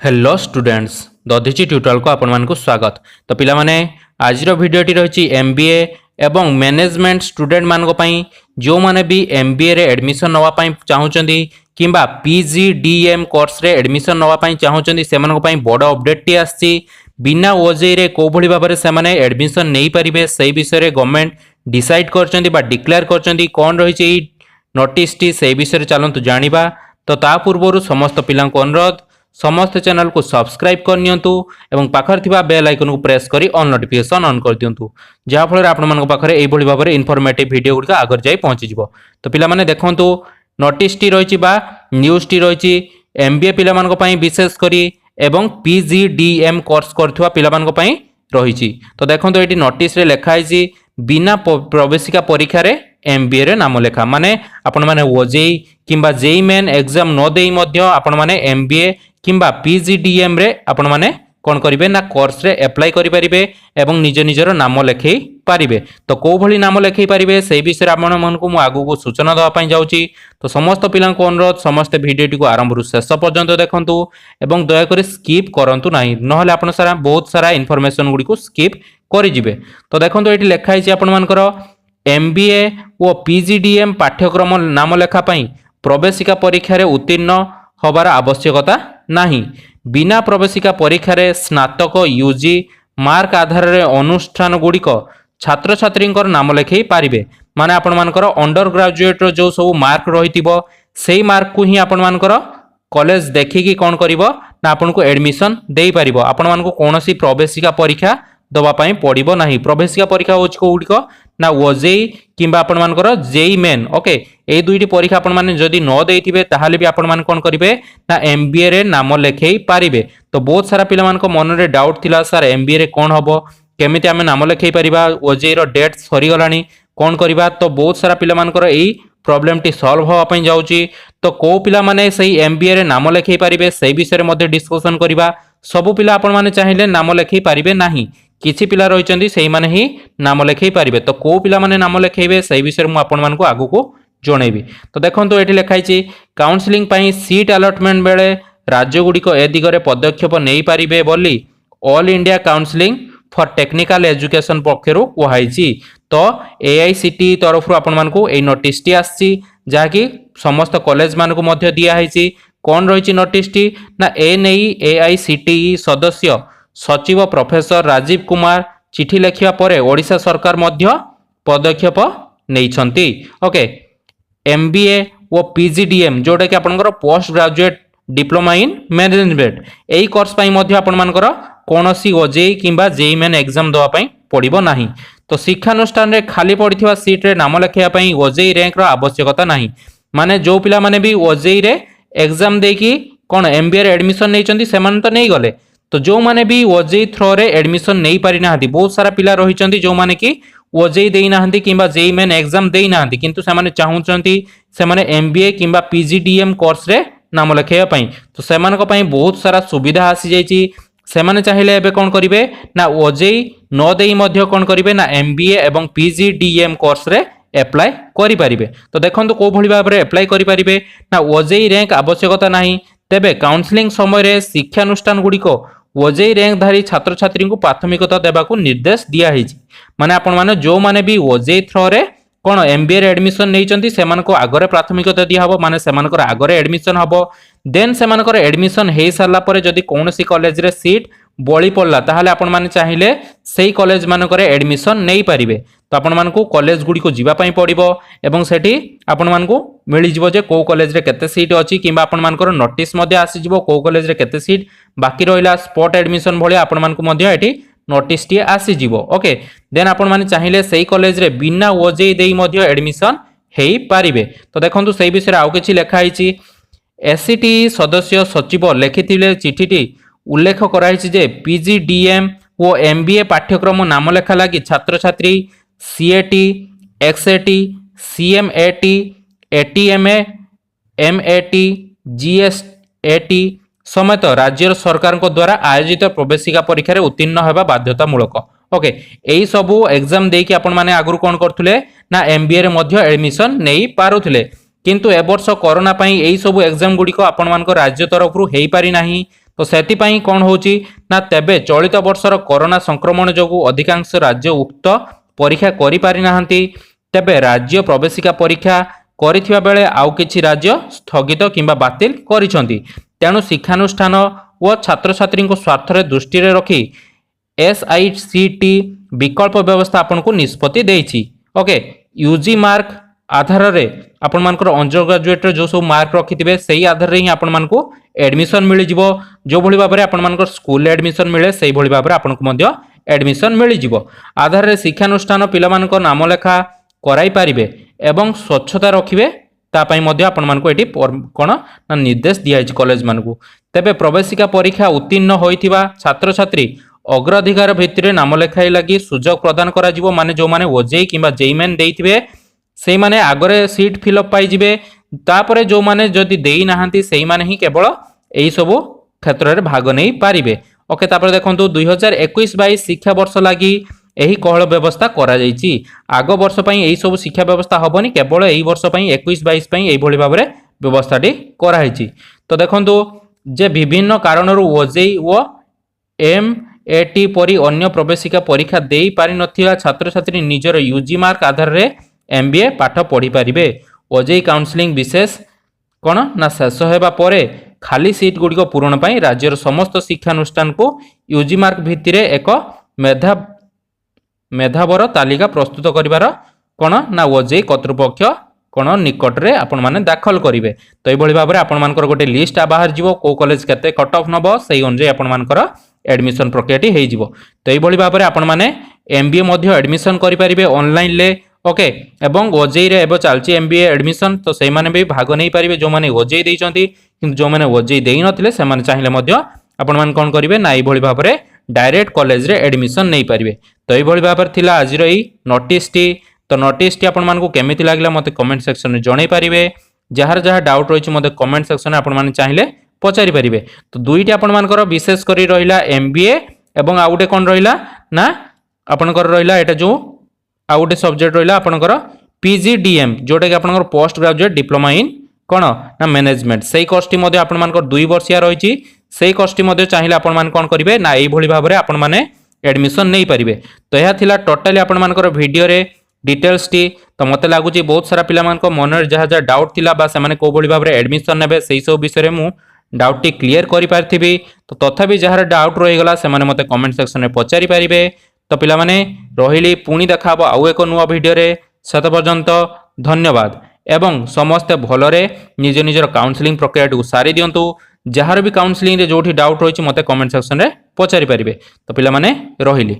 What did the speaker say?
Hello students Dadhichi tutorial को आपण मानकु स्वागत। तो पिला माने आज भिडियोटी रही MBA एवं मैनेजमेंट स्टूडेंट मानक पई जो माने भी MBA रे एडमिशन नवा पई चाहुचंदी किंबा PGDM कोर्स रे एडमिशन नवा पई चाहुचंदी सेमानक पई बड़ अपडेट टी आछि। बिना OJEE रे को भली भाबरे से माने एडमिशन नहीं परिबे सही विषय रे गवर्नमेंट डिसाइड करचंदी बा डिक्लेयर करचंदी कोन रही छि नोटिस टी सही विषय रे चालंतु जानिबा। तो ता पूर्वरु समस्त पिलांक अनुरोध समस्त चैनल को सब्सक्राइब करनियंतु एवं पाखर थिबा बेल आइकन को प्रेस करी ऑल नोटिफिकेशन ऑन कर दियंतु जहा फल आपण मन पाखरे एई भली भाबरे इन्फॉर्मेटिव वीडियो गुडका आगर जाई पहुंची जिवो। तो पिला माने देखंतु नोटिस टी रहिछि बा न्यूज टी रहिछि MBA पिला मानक पई विशेष करी एवं PGDM कोर्स करथुवा पिला मानक पई रहिछि। तो देखंतु एटी नोटिस रे लेखा आइछि बिना प्रवेशिका परीक्षा रे MBA रे नाम लेखा माने आपण माने OJEE किंबा JEE मेन एग्जाम न देई मध्य आपण माने MBA किंबा PGDM रे आपण माने कोन करिवे ना कोर्स रे अप्लाई करि परिबे एवं निज निजर नाम लेखै पारिबे। तो को भली नाम लेखै पारिबे सेही विषय आपण मनकु मु आगु को सूचना दवा पई जाउची। तो समस्त पिलां को अनुरोध समस्त वीडियोटी को आरंभ रु शेष पर्यंत देखंतु एवं दया करी स्किप करंतु नाही नहले आपण सारा बहुत सारा इन्फॉर्मेशन गुडी को स्किप करि जिवे। तो देखंतु एठी लेखा हिची आपण मानकर MBA ओ PGDM पाठ्यक्रम नाम लेखा पई प्रवेशिका परीक्षा रे उत्तीर्ण होबार आवश्यकता नाही। बिना प्रवेशिका परीक्षा रे स्नातक UG मार्क आधार रे अनुष्ठान गुडिक छात्र छात्री नाम लेखै पारिबे माने आपण मानकर अंडर ग्रेजुएट रो जो सब मार्क रहितिबो सेही मार्क को ही आपण मानकर कॉलेज देखिकी कोन करिवो ना आपण को एडमिशन देई पारिबो। आपण मानको कोनोसी प्रवेशिका परीक्षा दवा पई पड़िबो नाही। प्रवेशिका परीक्षा होच को गुडिक ना OJEE किंबा आपण मानकर JEE मेन ओके ए दुईटी परीक्षा आपण माने जदी न देइथिबे ताहाले भी आपण मान कोन करिवे ना MBA रे नाम लेखै पारिबे। तो बहुत सारा पिला मानको मन रे डाउट थिला सर MBA रे कोन हबो केमिति आमे नाम लेखै परिबा OJEE रो डेट सरी गलानी कोन करिबा। तो बहुत सारा पिला मानकर एई प्रॉब्लम टी सॉल्व होवा पई जाउची। तो को पिला माने सही MBA रे नाम लेखै पारिबे सही विषय रे मध्ये डिस्कशन करिबा। सब पिला आपण माने चाहिले नाम लेखै पारिबे नाही किछि पिला रहिचंदी सेही माने ही नाम लेखै पारिबे। तो को पिला माने नाम लेखैबे सही विषय रे मु आपण मानको आगु को जणेबी। तो देखंतु एठी लेखाई छि काउंसलिंग पई सीट अलॉटमेंट बेले राज्य गुडी को ए दिगरे पदक्षेप नेई पारिबे बोली All India Council for Technical Education पक्षरु कोहाई छि। तो AICT तरफ आपण मानको ए नोटिस टी आछि जहा कि समस्त कॉलेज मानको मध्ये दिया है छि। कोन रहिछि नोटिस टी ना ए नेई AICT सदस्य सचिव प्रोफेसर राजीव कुमार चिठी लेखिया परे ओडिशा सरकार मध्य पदक्षेप नेइछंती। ओके MBA ओ PGDM जोटा कि आपनकर post graduate diploma in management AE course पई मध्य आपण मानकर कोनोसी OJEE किंबा JEE मेन एग्जाम दवा पई पड़िबो नाही। तो शिक्षानुष्ठान रे खाली पड़िथिबा सीट रे नाम लेखिया पई OJEE रैंक रो आवश्यकता नाही माने जो पिला माने भी OJEE रे एग्जाम देकी कोन MBA रे एडमिशन नेइचंती सेमान तो नै गले। तो जो माने भी OJEE थ्रो रे एडमिशन नहीं पारि नाहंती बहुत सारा पिला रहिचंती जो माने कि OJEE देई नाहंती किंबा JEE मेन एग्जाम देई नाहंती किंतु से माने चाहुचंती से माने MBA किंबा PGDM कोर्स रे नाम लेखैया पई। तो सेमान को पई बहुत सारा सुविधा आसी जाईची से माने चाहिले एबे कोन करिवे ना OJEE न देई मध्य कोन करिवे ना MBA एवं PGDM कोर्स रे अप्लाई करि परिबे। तो देखंतु को भली भाबरे अप्लाई करि परिबे ना OJEE रैंक आवश्यकता नाही तेबे काउंसलिंग समय रे शिक्षानुष्ठान गुडी को OJEE रैंक धारी छात्र छात्री को प्राथमिकता देबा को निर्देश दिया हिची माने आपण माने जो माने भी OJEE थ्रो रे कोन MBA रे एडमिशन नेइचंती सेमान को आगरे प्राथमिकता दिया हबो माने सेमान को आगरे एडमिशन हबो देन सेमान को एडमिशन हेई सारला परे जदी कोनोसी कॉलेज रे सीट बळी पड़ला ताहाले आपण माने चाहिले सेही कॉलेज मान करे एडमिशन नेई पारिबे। तो आपण मान को कॉलेज गुडी को जिबा पई पड़िबो एवं सेठी आपण मान को मिली जिवो जे को कॉलेज रे केते सीट अछि किबा आपण मान को नोटिस मध्ये आसी जिवो को कॉलेज रे केते सीट बाकी रहिला स्पॉट एडमिशन भलिया आपण मान को मध्ये एठी नोटिस टी आसी जिवो। ओके देन आपण माने चाहिले सेही कॉलेज रे बिना OJEE देई मध्ये एडमिशन हेई पारिबे। तो देखंतु सेही विषय आउ किछि लेखा हिची SCT सदस्य सचिव लेखिथिले चिठीटी उल्लेख कराइछि जे PGDM ओ MBA पाठ्यक्रम नाम लेखा लागि छात्र छात्री CAT XAT CMAT ATMA MAT GSAT समेत राज्य सरकार को द्वारा आयोजित प्रवेशिका परीक्षा रे उत्तीर्ण हेबा बाध्यतामूलक। ओके एई सबु एग्जाम देकी आपण माने आगुर कोन करथुले ना MBA रे मध्ये एडमिशन नेई पारुथुले किंतु ए वर्ष कोरोना पई एई सबु एग्जाम गुडी को आपण मान को राज्य तरफ रु हेई पारि नाही। तो से कौन होची ना तेबे चलित वर्षर कोरोना संक्रमण जो अधिकांश राज्य उक्त परीक्षा करि पारि नाहंती तेबे राज्य प्रवेशिका परीक्षा करिथिबा बेले आउ किछि राज्य स्थगित किंबा बातिल करिसंती तेणु शिक्षानुष्ठान व छात्र छात्री स्वार्थ दृष्टि रखी SICT विकल्प व्यवस्था आपन को निष्पत्ति देछि। ओके यूजी मार्क आधार रे आपण मानकर अंडर ग्रेजुएट जो सब मार्क रखिथिबे सेही आधार रे ही आपण मानको एडमिशन मिलि जिवो जो भली भाबरे आपण मानकर स्कूल एडमिशन मिले सेही भली भाबरे आपण को मध्य एडमिशन मिलि जिवो आधार रे शिक्षानुष्ठान पिला मानको नाम लेखा कराई पारिबे एवं स्वच्छता रखिबे ता पई मध्य आपण मानको एटी कोन ना निर्देश दिया छि कॉलेज मानको तेबे प्रवेशिका परीक्षा उत्तीर्ण होइथिबा छात्र छात्री अग्राधिकार भित्तिरे नाम लेखाई लगी सुजोग प्रदान करा जिवो माने जो माने ओजेई किंबा जेई मेन देइथिबे सेई माने आगरे सीट फिलअप पाई जिवे तापरे जो माने जदि देई नाहंती सेई माने ही केवल एई सब क्षेत्र रे भाग नै पारिबे। ओके तापरे देखंतु 2021-22 शिक्षा वर्ष लागि एही कहल व्यवस्था करा जाईची आगो वर्ष पई एही सब शिक्षा व्यवस्था हबनी केवल एही वर्ष पई 21-22 पई एही भली भाबरे व्यवस्थाटी करा हिची। तो देखंतु जे विभिन्न कारणरू ओजेई व MAT परी अन्य प्रवेशिका परीक्षा देई पारि नथिया छात्र छात्री निजर यूजी मार्क आधार रे MBA पाठ पढ़ी पारिबे। ओजेई काउंसलिंग विशेष कोन ना शेष हेबा परे खाली सीट गुडी को पूरण पई राज्यर समस्त शिक्षानुष्ठान को यूजी मार्क भित्तिरे एक मेधावर तालिका प्रस्तुत करिवार कोन ना ओजेई कर्तृपक्ष कोन निकट रे आपण माने दाखल करिवे। तो एभली भाबरे आपण मानकर गोटे लिस्ट बाहर जिवो को कॉलेज केते कट ऑफ नबो सेही अनुसार आपण मानकर एडमिशन प्रक्रियाटी हेइ जिवो। तो एभली भाबरे आपण माने MBA मध्य एडमिशन करि परिबे ऑनलाइन ले। ओके एवं ओजेई रे एबो चालची MBA एडमिशन तो सेही माने भी भाग नै परिबे जो माने ओजेई देइचंती किंतु जो माने ओजेई देइ नथिले से माने चाहिले मध्य आपण मान कोन करिवे ना एभली भाबरे डायरेक्ट कॉलेज रे एडमिशन नै परिबे। तो एभली भाबरे थिला आजिर एई नोटिस टी तो नोटिस टी आपण मान को केमिति लागला मते कमेंट सेक्शन रे जणै परिबे जहार जहार डाउट रहिछि मते कमेंट सेक्शन रे आपण मान चाहिले पचारि परिबे। तो दुईटी आपण मानकर विशेष करी रहिला MBA एवं आउटे कोन रहिला ना आपनकर रहिला एटा जो आउटे सब्जेक्ट रहिला आपनकर PGDM जोटा कि आपनकर पोस्ट ग्रेजुएट डिप्लोमा इन कोन ना मैनेजमेंट सेही कोर्स टी मध्ये आपण मानकर 2 वर्षिया रहिछि सेही कोर्स टी मध्ये चाहिले आपण मान कोन करिवे ना एई भली भाबरे आपण माने एडमिशन नै परिबे। तो यह थिला टोटली आपण मानकर वीडियो रे डिटेल्स टी तो मते लागुची बहुत सारा पिला मानकर मनर जहा जहा डाउट थिला बा से माने को भली भाबरे एडमिशन नेबे सेही सब विषय रे मु डाउट टी क्लियर करि पारथिबी। तो तथापि जहार डाउट रहि गला से माने मते कमेंट सेक्शन रे पचारि पारिबे। तो पिला माने रहिली पुणी देखाबो आउ एको नुवा वीडियो रे सेत पर्यंत धन्यवाद एवं समस्त भलरे निज निजर काउंसलिंग प्रक्रिया को सारी दियंतु जहार भी काउंसलिंग रे जोठी डाउट रहिछि मते कमेंट सेक्शन रे पचारि पारिबे। तो पिला माने रहिली।